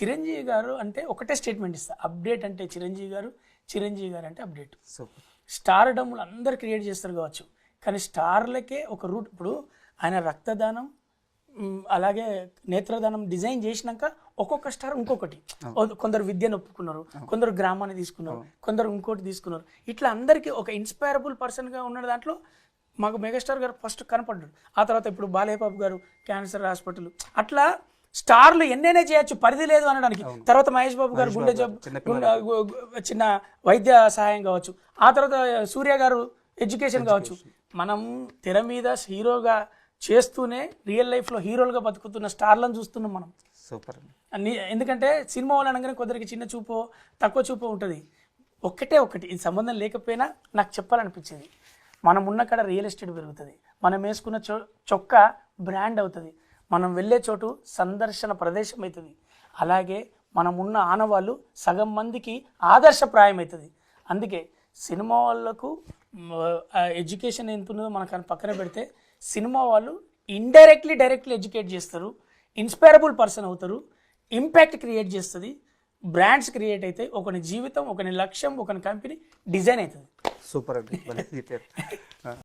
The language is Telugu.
చిరంజీవి గారు అంటే ఒకటే స్టేట్మెంట్ ఇస్తా, అప్డేట్ అంటే చిరంజీవి గారు, చిరంజీవి గారు అంటే అప్డేట్. స్టార్ డమ్ములు అందరు క్రియేట్ చేస్తారు కావచ్చు, కానీ స్టార్లకే ఒక రూట్. ఇప్పుడు ఆయన రక్తదానం అలాగే నేత్రదానం డిజైన్ చేసినాక ఒక్కొక్క స్టార్ ఇంకొకటి, కొందరు విద్యను ఒప్పుకున్నారు, కొందరు గ్రామాన్ని తీసుకున్నారు, కొందరు ఇంకోటి తీసుకున్నారు. ఇట్లా అందరికీ ఒక ఇన్స్పైరబుల్ పర్సన్గా ఉన్న దాంట్లో మాకు మెగాస్టార్ గారు ఫస్ట్ కనపడ్డాడు. ఆ తర్వాత ఇప్పుడు బాలయ్యబాబు గారు క్యాన్సర్ హాస్పిటల్, అట్లా స్టార్లు ఎన్నైనా చేయొచ్చు, పరిధి లేదు అనడానికి. తర్వాత మహేష్ బాబు గారు గుండె జబ్బు, చిన్న వైద్య సహాయం కావచ్చు. ఆ తర్వాత సూర్య గారు ఎడ్యుకేషన్ కావచ్చు. మనం తెర మీద హీరోగా చేస్తూనే రియల్ లైఫ్లో హీరోలుగా బతుకుతున్న స్టార్లను చూస్తున్నాం మనం. సూపర్. ఎందుకంటే సినిమా వాళ్ళు అనగానే కొందరికి చిన్న చూపో తక్కువ చూపో ఉంటుంది. ఒకటి ఇది సంబంధం లేకపోయినా నాకు చెప్పాలనిపించింది, మనం ఉన్న కాడ రియల్ ఎస్టేట్ పెరుగుతుంది, మనం వేసుకున్న చొక్కా బ్రాండ్ అవుతుంది, మనం వెళ్ళే చోటు సందర్శన ప్రదేశం అవుతుంది, అలాగే మనం ఉన్న ఆనవాళ్ళు సగం మందికి ఆదర్శప్రాయం అవుతుంది. అందుకే సినిమా వాళ్ళకు ఎడ్యుకేషన్ ఎంత ఉన్నదో మనకు పక్కన పెడితే, సినిమా వాళ్ళు ఇండైరెక్ట్లీ డైరెక్ట్లీ ఎడ్యుకేట్ చేస్తారు, ఇన్స్పైరబుల్ పర్సన్ అవుతారు, ఇంపాక్ట్ క్రియేట్ చేస్తుంది, బ్రాండ్స్ క్రియేట్ అవుతాయి, ఒకని జీవితం, ఒకని లక్ష్యం, ఒకని కంపెనీ డిజైన్ అవుతుంది. సూపర్ అండి.